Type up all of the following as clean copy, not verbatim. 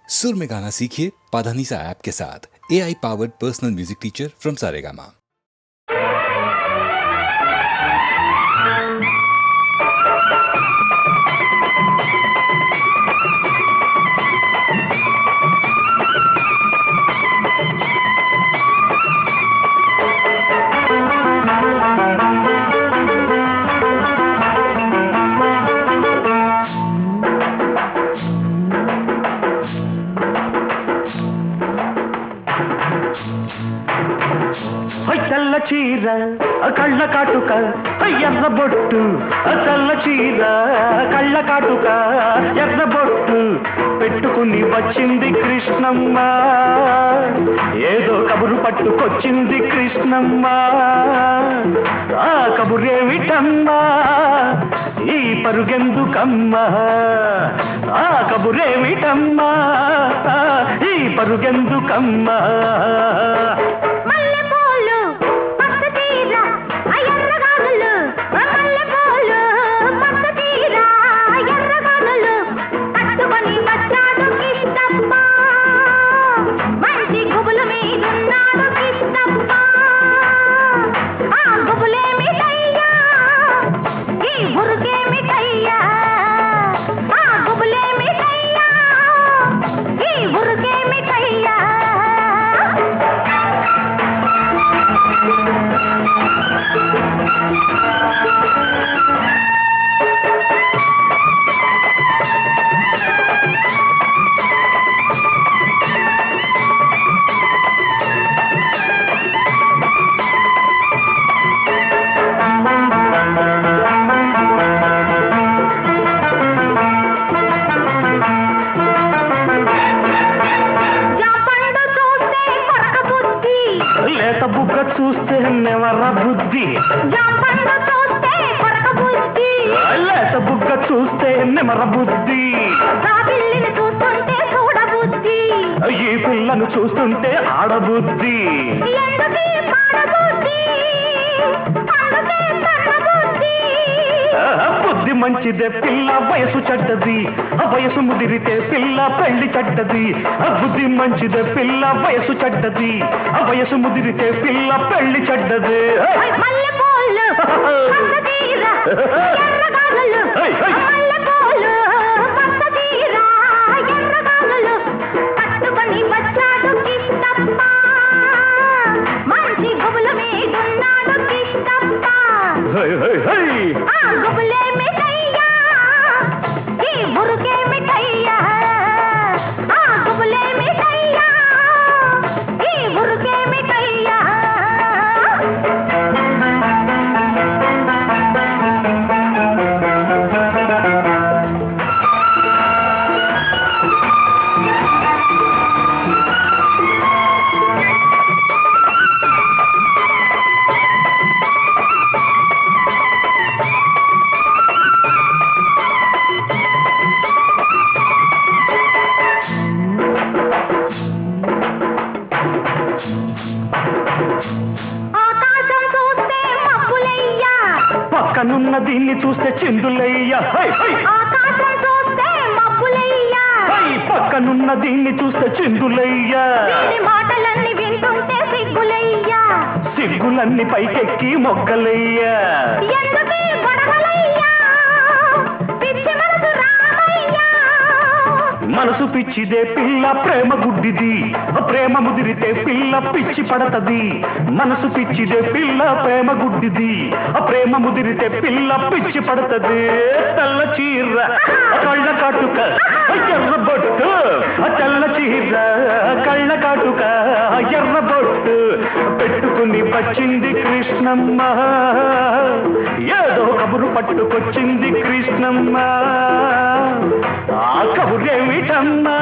सुर में गाना सीखिए पाधानीसा ऐप के साथ। AI powered personal music teacher from Saregama. తెల్ల చీర కళ్ళ కాటుక ఎర్ర బొట్టు, తెల్ల చీర కళ్ళ కాటుక ఎర్ర బొట్టు పెట్టుకుని వచ్చింది కృష్ణమ్మ. ఏదో కబురు పట్టుకొచ్చింది కృష్ణమ్మ. ఆ కబురేమిటమ్మా, ఈ పరుగెందుకమ్మా? ఆ కబురేమిటమ్మా, ఈ పరుగెందుకమ్మా? చూస్తే నెవర బుద్ధి, లేత బుగ్గ చూస్తే నెమర బుద్ధి, ఈ పిల్లను చూస్తుంటే ఆడబుద్ధి. బుద్ధి మంచిదే పిల్ల, వయసు చెడ్డది, వయసు ముదిరితే పిల్ల పెళ్లి చెడ్డది. బుద్ధి మంచిదే పిల్ల, వయసు చెడ్డది, వయసు ముదిరితే పిల్ల పెళ్లి చెడ్డది. పక్కనున్న దీన్ని చూస్తే చిందులయ్యా, పక్కనున్న దీన్ని చూస్తే చిందులయ్యా. మాటలన్నీ వింటుంటే సిగ్గులయ్యా, సిగ్గులన్నీ పైకెక్కి మొగ్గలయ్యా. మనసు పిచ్చిదే పిల్ల, ప్రేమ గుడ్డిది, ప్రేమ ముదిరితే పిల్ల పిచ్చి పడతది. మనసు పిచ్చిదే పిల్ల, ప్రేమ గుడ్డిది, ప్రేమ ముదిరితే పిల్ల పిచ్చి పడతది. తెల్ల చీర కళ్ళ కాటుక ఎర్ర బొట్టు, తెల్ల చీర కళ్ళ కాటుక ఎర్ర బొట్టు పెట్టుకుని వచ్చింది కృష్ణమ్మ. ఏదో కబురు పట్టుకొచ్చింది కృష్ణమ్మ. ఆ కబురేమిటమ్మా,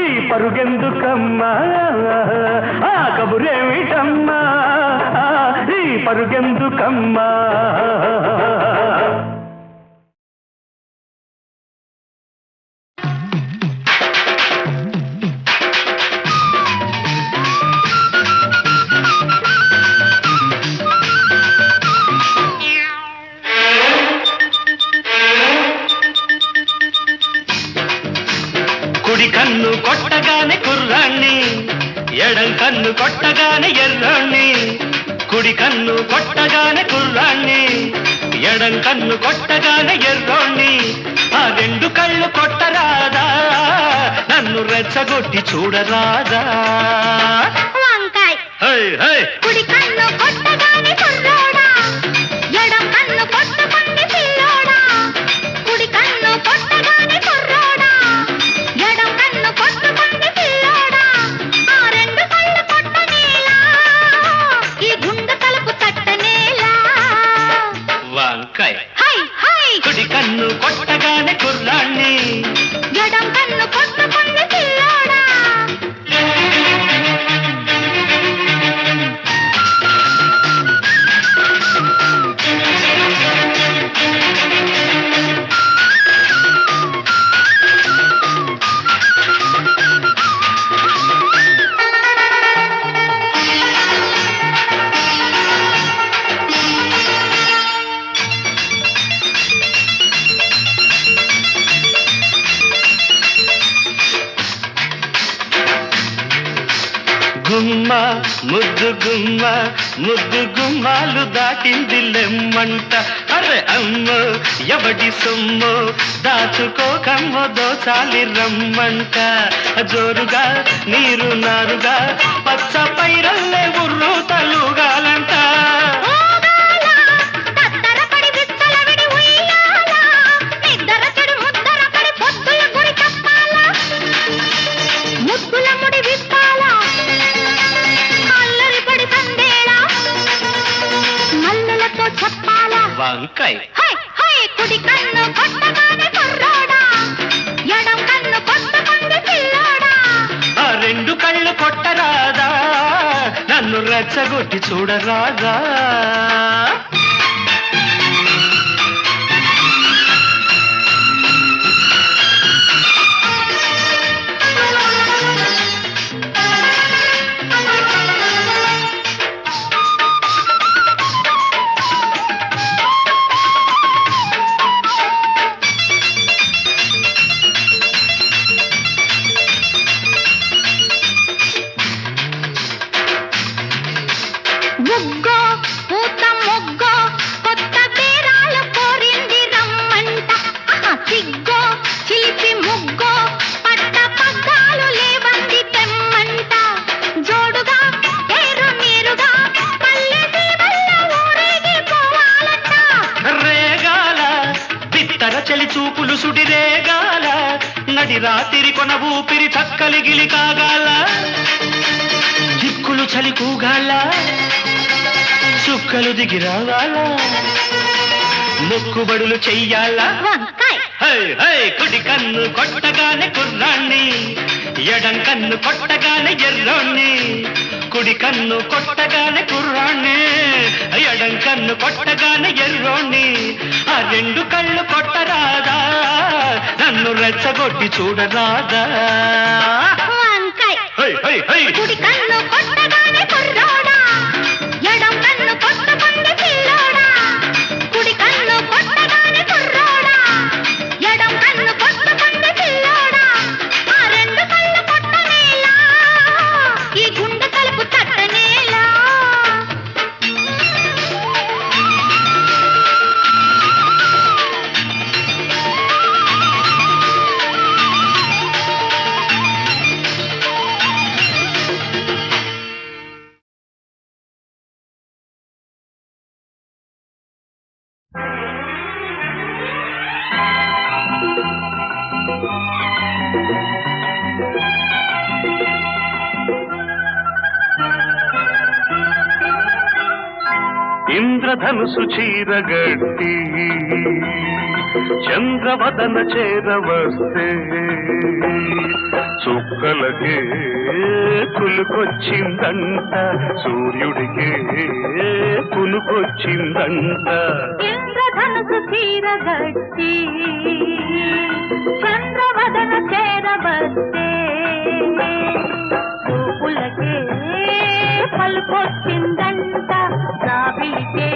ఈ పరుగెందుకమ్మా? ఆ కబురేమిటమ్మా, ఈ పరుగెందుకమ్మా? కుడి కన్ను కొట్టగానే కుర్రాణ్ణి, ఎడం కన్ను కొట్టగానే ఎర్రాణ్ణి. కుడి కన్ను కొట్టగానే కుర్రాణ్ణి, ఎడం కన్ను కొట్టగానే ఎర్రోణ్ణి. ఆ రెండు కళ్ళు కొట్టరాదా, నన్ను రెచ్చగొట్టి చూడరాదా. వంకాయ్ కుడి కన్ను కొట్టగానే కుర్రోడా, ఎడం కన్ను కొట్టుకుంది పిల్లోడా. కుడి కన్ను కొట్టగానే కుర్రోడా, ఎడం కన్ను కొట్టుకుంది పిల్లోడా. ఆ రెండు కళ్ళు కొట్టనేలా, ఈ గుండె తలుపు తట్టనేలా. వంకాయ కుడి కన్ను కొట్టగానే కుర్రాణ్ణి, ఎడం కన్ను కొట్టుకుంది పిల్లోడా. గుమ్మ ముద్దు గుమ్మ, ముద్దు గుమ్మాలు దాటింది లెమ్మంట. అరే అమ్మో ఎవడి సొమ్ము, దాచుకోకమ్మ దోచాలి రమ్మంట. జోరుగా నీరు నారుగా పచ్చ పైరల్లే ఉర్రు తలుగాలంట. వంకాయ కుడి కన్ను కొట్టగానే కుర్రోడా, ఎడం కన్ను కొట్టుకుంది పిల్లోడా. ఆ రెండు కళ్ళు కొట్టరాదా, నన్ను రెచ్చగొట్టి చూడరాదా. ముగ్గో పూత ముగ్గో కొత్త బేరాలు కోరింది రమ్మంట. సిగ్గో చిలిపి ముగ్గో పట్ట పగ్గాలు లేవంది తెమ్మంట. జోడుగా ఏరు నీరుగా పల్లె దీవెల్ల ఊరేగి పోవాలంట. రేగాల బిత్తర చలి చూపులు సుడి రేగాల, నడి రాత్రి కొన ఊపిరి చక్కలిగిలి కాగాల. దిక్కులు చలి కూగాల, చుక్కలు దిగి రావాలా, మొక్కుబడులు చెయ్యాలా. కుడి కన్ను కొట్టగానే కుర్రాణ్ణి, ఎడం కన్ను కొట్టగానే ఎర్రోణ్ణి. కుడి కన్ను కొట్టగానే కుర్రాణ్ణి, ఎడం కన్ను కొట్టగానే ఎర్రోణ్ణి. ఆ రెండు కళ్ళు కొట్టరాదా, నన్ను రెచ్చగొట్టి చూడరాదా. కుడి కన్ను కొట్టగానే కుర్రోడా, ఎడం కన్ను కొట్టుకుంది పిల్లోడా. కుడి కన్ను కొట్టగానే కుర్రోడా, ఎడం కన్ను కొట్టుకుంది పిల్లోడా. ఆ రెండు కళ్ళు కొట్టనేలా, ఈ గుండె తలుపు తట్టనేలా. ఇంద్రధనుసు చీరగట్టి చంద్రవదన చేరవస్తే, చుక్కలకే కులుకొచ్చిందంట, సూర్యుడికే కులుకొచ్చిందంట. ఇంద్రధనుసు చీరగట్టి చంద్రవదన చేరవస్తే, చూపులకే పలుకొచ్చిందంట, రావిలికే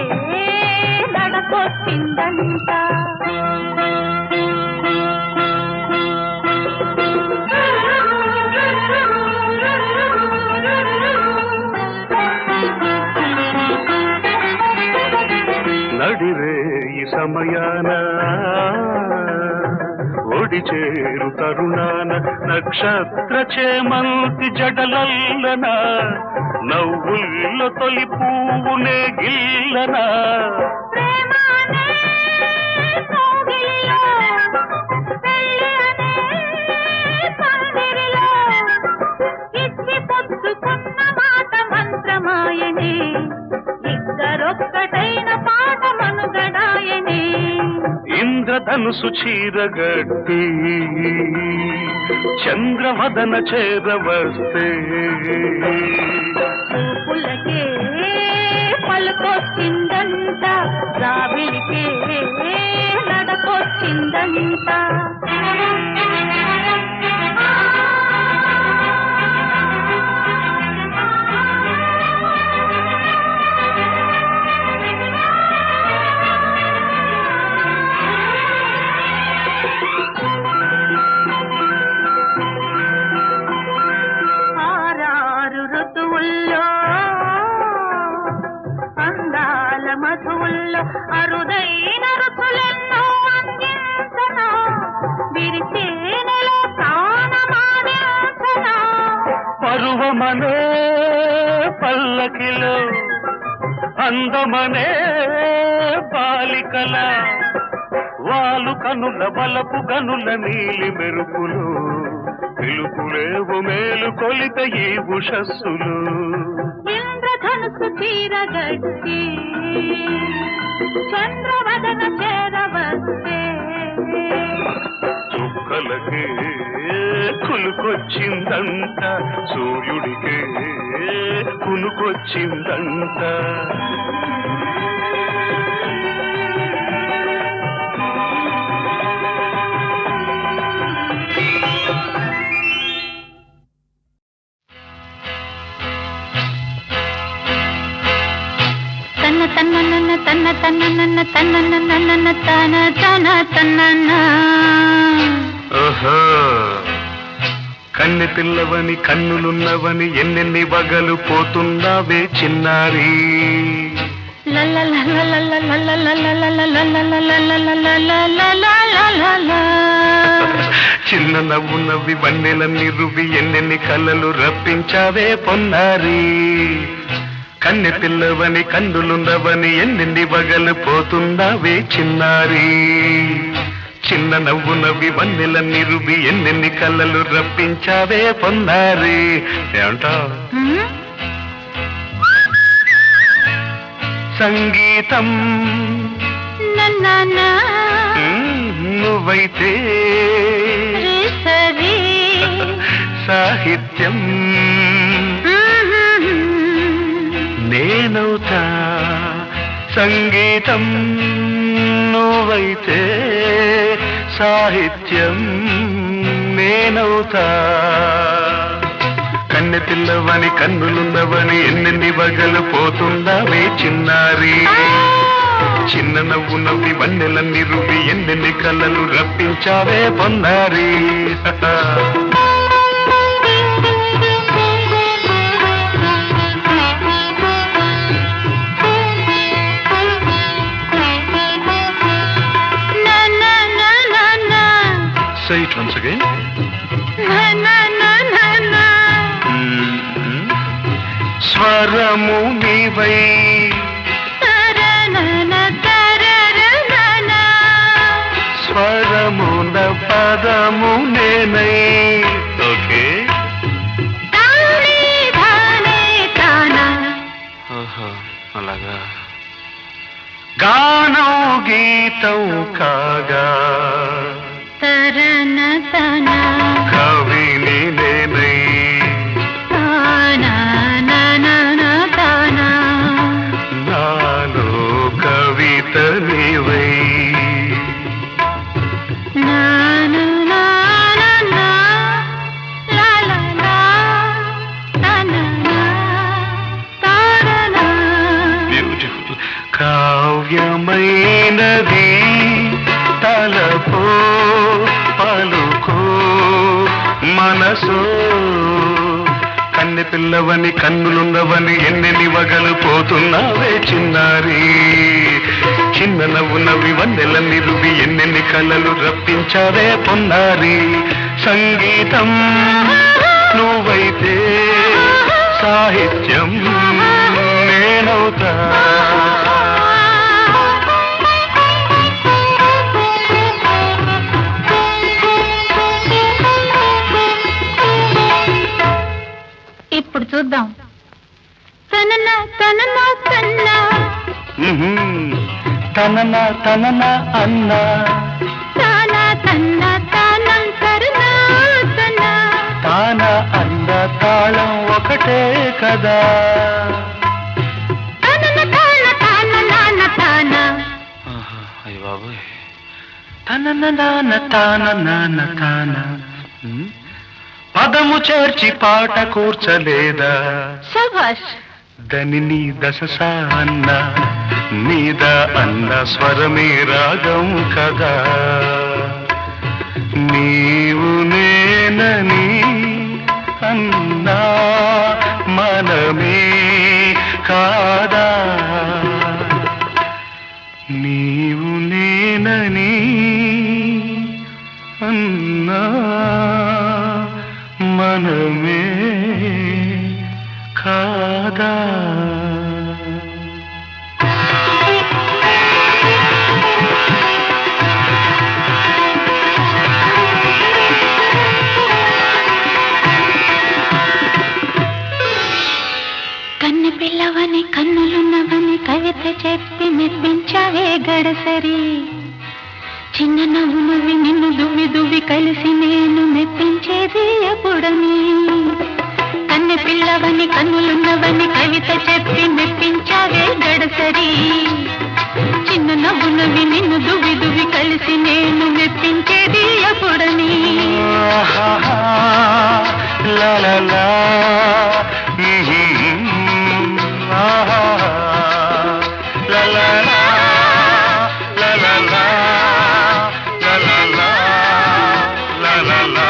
నడకొచ్చిందంట. సమయాన ఒడి చేరు తరుణాన నక్షత్ర చేమంతి జడలల్లన నవ్వుల్లో తొలి పువ్వునే గిల్లనా ప్రేమానే కోగిలిలో, పెళ్ళి అనే పందిరిలో, ఇచ్చి పొచ్చుకున్న మాట మంత్రమాయనే, ఇద్దరొక్కటైన పాట మనుగడాయనే. ఇంద్రధనుసు చీరగట్టి చంద్రవదన చేరవస్తే చూపులకే పలుకొచ్చిందంట, రావిలికే నడకొచ్చిందంట. ఆరారు ఋతువుల్లో అందాల మధువుల్లో అరుదైన రుచులెన్నో అందించనా, విరిచేనెలో ప్రాణమాడించనా. పరువమనే పల్లకిలో అందమనే బాలికల వాలు కనుల వలపు గనుల నీలి మెరుపులు పిలుపులేవు మేలు కొలిత ఈ ఉషస్సులు. ఇంద్రధనుసు చీరగట్టి చంద్రవదన చేరవస్తే చుక్కలకే కులుకొచ్చిందంట, సూర్యుడికే కునుకొచ్చిందంట. తన్న తన్న తన్న తన తన తన్న. ఓహో కన్నె పిల్లవని కన్నులున్నవని ఎన్నెన్ని వగలు పోతున్నావే చిన్నారి. చిన్న నవ్వు నవ్వి వన్నెలన్నీ రువి ఎన్నెన్ని కళ్ళలు రప్పించావే పొన్నారి. కన్నె పిల్లవని కన్నులున్నవని ఎన్నెన్ని వగలు పోతున్నావే చిన్నారి. చిన్న నవ్వు నవ్వి వన్నెలన్నీ రువి ఎన్నెన్ని కళ్ళలు రప్పించావే పొన్నారి. ఏమంటావ్? సంగీతం నువ్వైతే సాహిత్యం నేనవుతా. సంగీతం నువ్వైతే సాహిత్యం నేనవుతా. కన్నె పిల్లవని కన్నులున్నవని ఎన్నెన్ని వగలు పోతుందావే చిన్నారి. చిన్న నవ్వు నవ్వి వన్నెలన్నీ రువి ఎన్నెన్ని కళ్ళలు రప్పించావే పొన్నారి. Say it once again. స్వరము నీవై స్వరమున పదము నేనై. ఓకే అలాగా. గానం గీతం కాగా కవిని నేనై. నాలో కవిత నీవై. బ్యూటిఫుల్. కావ్యమైనది తలపో పలుకో మనసో కన్నె పిల్లవని కన్నులున్నవని ఎన్నెన్ని వగలు పోతున్నావే చిన్నారి. చిన్న నవ్వు నవ్వి వన్నెల నిరువి ఎన్నెన్ని కలలు రప్పించావే పొన్నారి. సంగీతం నువ్వైతే సాహిత్యం నేనవుతా. ఇప్పుడు చూద్దాం. తనన తనన తన్న తనన తనన అన్న తాన తన్న తానం తరుణ తన తాన అన్న తాళం ఒకటే కదా. తనన తాన తాన నాన తాన. అయ్య బాబోయ్. తనన నాన తాన నాన తాన. పదము చేర్చి పాట కూర్చలేదా. శభాష్. దని నీ దశ అన్న మీద అన్న స్వరమే రాగం కదా. నీవు నేనని అన్నా మనమే కాదా. నీవు నేనని అన్నా మనమే కాదా. కన్నె పిల్లవని కన్నులున్నవని కవిత చెప్పి మెప్పించావే గడసరి. చిన్న నవ్వు నవ్వి నిన్ను దువ్వి దువ్వి కలిసి నేను మెప్పించేది ఎప్పుడని. కన్నె పిల్లవని కన్నులున్నవని కవిత చెప్పి మెప్పించావే గడసరి. చిన్న నవ్వు నవ్వి నిన్ను దువ్వి దువ్వి కలిసి నేను మెప్పించేది ఎప్పుడని. లా లా లా. లా లా లా. లా లా లా. లా లా లా. లా లా లా.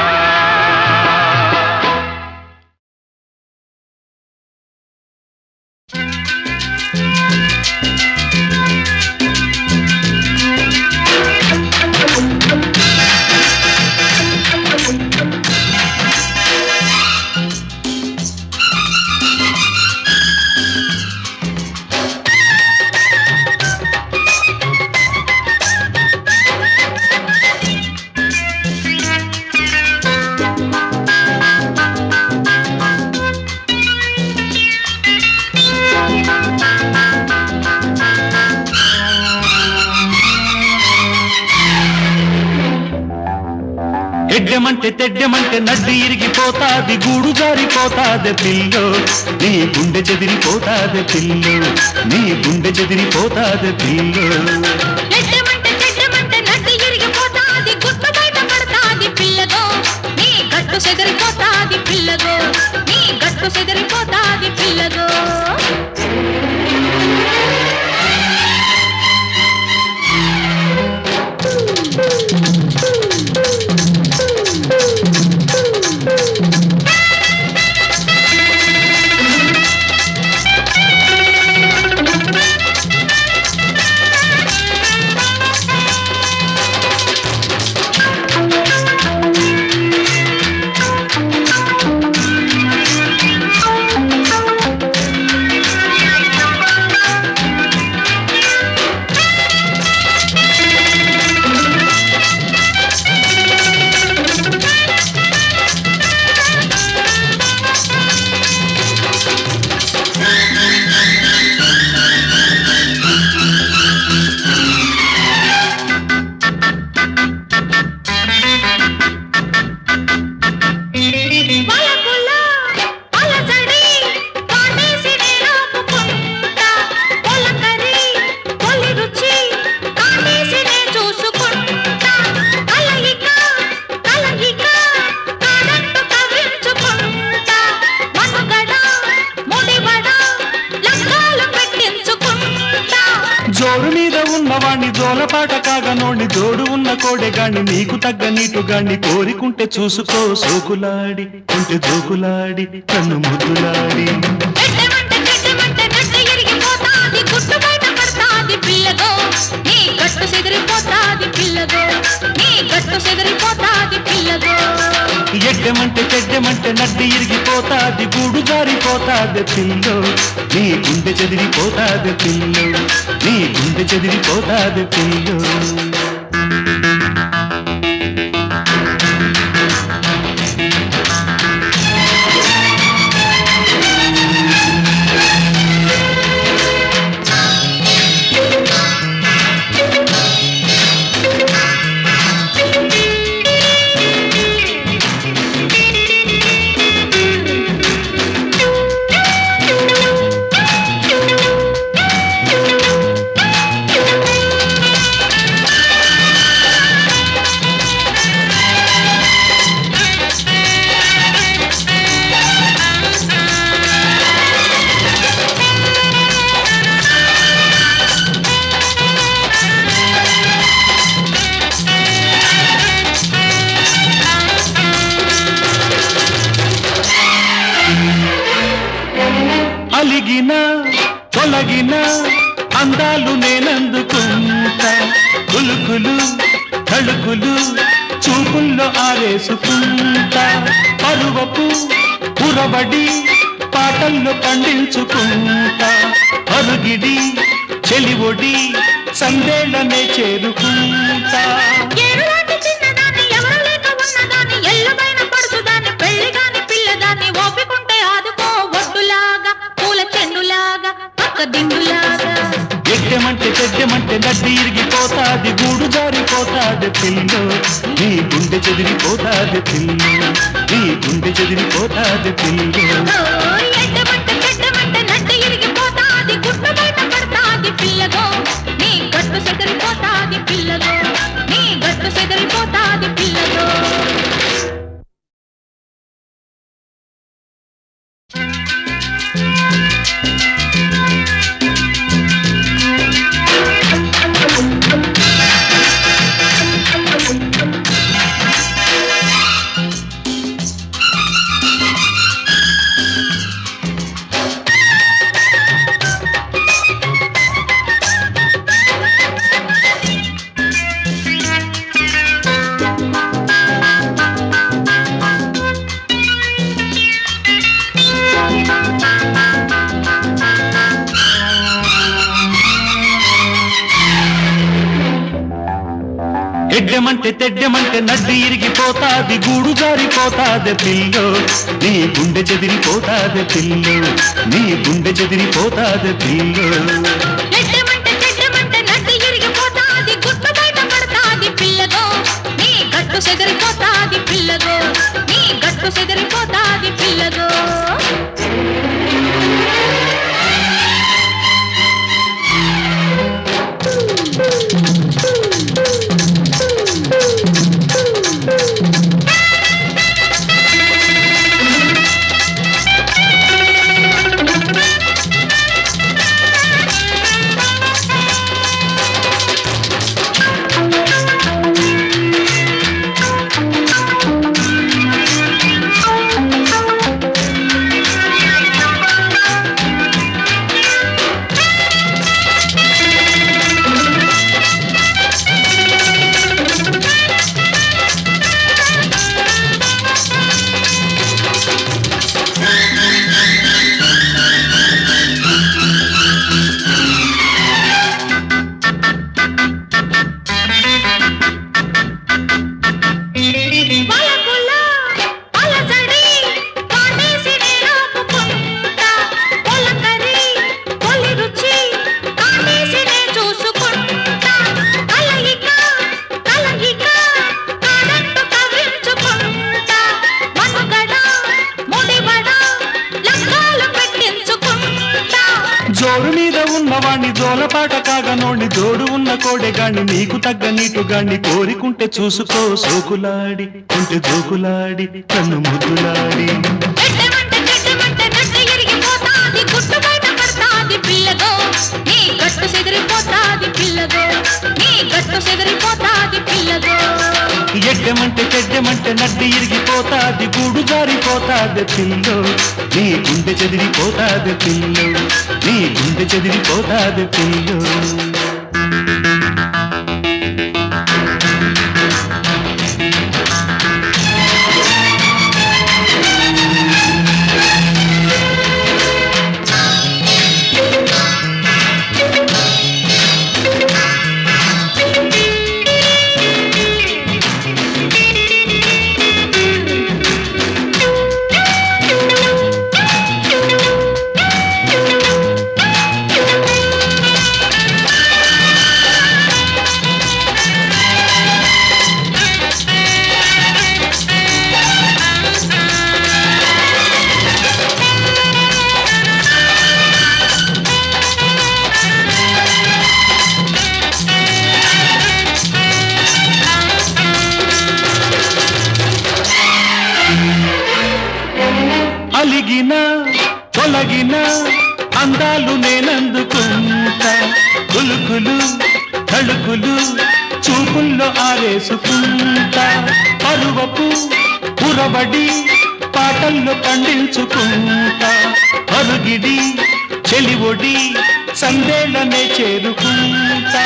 ఎడ్డెమంటే తెడ్డెమంటే నడ్డి ఇరిగిపోతాది, గూడు జారిపోతాది పిల్లో. నీ గుండె చెదిరిపోతాది పిల్లో, నీ గుండె చెదిరిపోతాది పిల్లో. ఎడ్డమంటే చెడ్డమంటే నడ్డి ఇరిగిపోతాది, గుట్టు బయట పడతాది పిల్లగో. నీ గట్టు చెదిరిపోతాది పిల్లగో, నీ గట్టు చెదిరిపోతాది పిల్లగో. జోలపాట కాగనోణ్ణి జోడు ఉన్న కోడెగాణ్ణి నీకు తగ్గ నీటుగాణ్ణి కోరికుంటే చూసుకో సోకులాడి ఉంటే జోకులాడి కన్ను ముద్దులాడి చెడ్డమంటే నడ్డి ఇరిగిపోతాది గుట్టు బయట పడతాది పిల్లగో నీ గట్టు చెదిరిపోతాది పిల్లగో నీ గట్టు చెదిరిపోతాది పిల్లగో ఎడ్డమంటే చెడ్డమంటే నడ్డి ఇరిగిపోతాది గూడు జారిపోతాది పిల్లో నీ గుండె చెదిరిపోతాది పిల్లో నీ గుండె చెదిరిపోతాది పిల్లో అలిగిన తొలగిన అందాలు నేనందుకుంటా కులుకులు తళుకులు చూపుల్లో ఆరేసుకుంటా పరువపు పురబడి పాటల్లో పండించుకుంటా అరుగిడి చెలివొడి సందేళ్ళనే చేరుకుంటా ఏరులాంటి చిన్నదాన్ని ఎవరు లేక ఉన్నదాన్ని ఎల్లుబైన పడుచుదాన్ని పెళ్లిగాని పిల్లదాన్ని ఓపికుంటే ఆదుకో ఒడ్డులాగా పూల చెండులాగా పక్క దిండులాగా ఎడ్డమంటే చెడ్డమంటే నడ్డి ఇరిగిపోతాది గూడు జారిపోతాది పిల్లో నీ గుండె చెదిరిపోతాది పిల్లో నీ గుండె చెదిరిపోతాది పిల్లో ఎడ్డమంటే నడ్డి ఇరిగిపోతాది గుట్టు బయట పడతాది పిల్లగో నీ గట్టు చెదిరిపోతాది పిల్లగో నీ గట్టు చెదిరిపోతాది పిల్లగో ఎడ్డమంటే తెడ్డమంటే నడ్డి ఇరిగిపోతాది గూడు జారిపోతాది పిల్లో నీ గుండె చెదిరిపోతాది పిల్లో నీ గుండె చెదిరిపోతాది పిల్లో చెడ్డమంటే నడ్డి ఇరిగిపోతాది గుట్టు బయట పడతాది పిల్లగో నీ గట్టు చెదిరిపోతాది పిల్లగో నీ గట్టు చెదిరిపోతాది పిల్లగో జోరు మీద ఉన్నవాణ్ణి జోలపాట కాగనోణ్ణి జోడు ఉన్న కోడెగాణ్ణి నీకు తగ్గ నీటుగాణ్ణి కోరికుంటే చూసుకో సోకులాడి ఉంటే జోకులాడి కన్ను ముద్దులాడి పిల్లగో నీ గట్టు చెదిరిపోతాది పిల్లగో నీ చెదిరిమంటే నడ్డి ఇరిగిపోతాది గూడు జారిపోతాది పిల్లో నీ గుండె చెదిరిపోతాది పిల్లో నీ గుండె చెదిరిపోతాది పిల్లో అలిగిన తొలగిన అందాలు నేనందుకుంటా కులుకులు తళుకులు చూపుల్లో ఆరేసుకుంటా పరువపు పురబడి పాటల్లో పండించుకుంటా అరుగిడి చెలివొడి సందేళ్ళనే చేరుకుంటా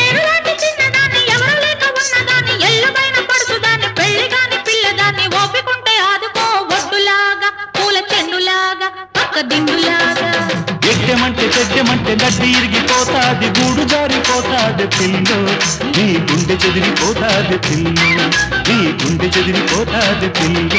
ఏరులాంటి చిన్నదాన్ని ఎవరు లేక ఉన్నదాన్ని ఎల్లుబైన పడుచుదాన్ని పెళ్లిగాని పిల్లదాన్ని ఓపికుంటే ఆదుకో ఒడ్డులాగా పూల చెండులాగా పక్క దిండులాగా ఎడ్డెమంటే చెడ్డెమంటే నడ్డి ఇరిగిపోతాది గూడు జారిపోతాది పిల్లో నీ గుండె చెదిరిపోతాది పిల్లో నీ గుండె చెదిరిపోతాది పిల్లో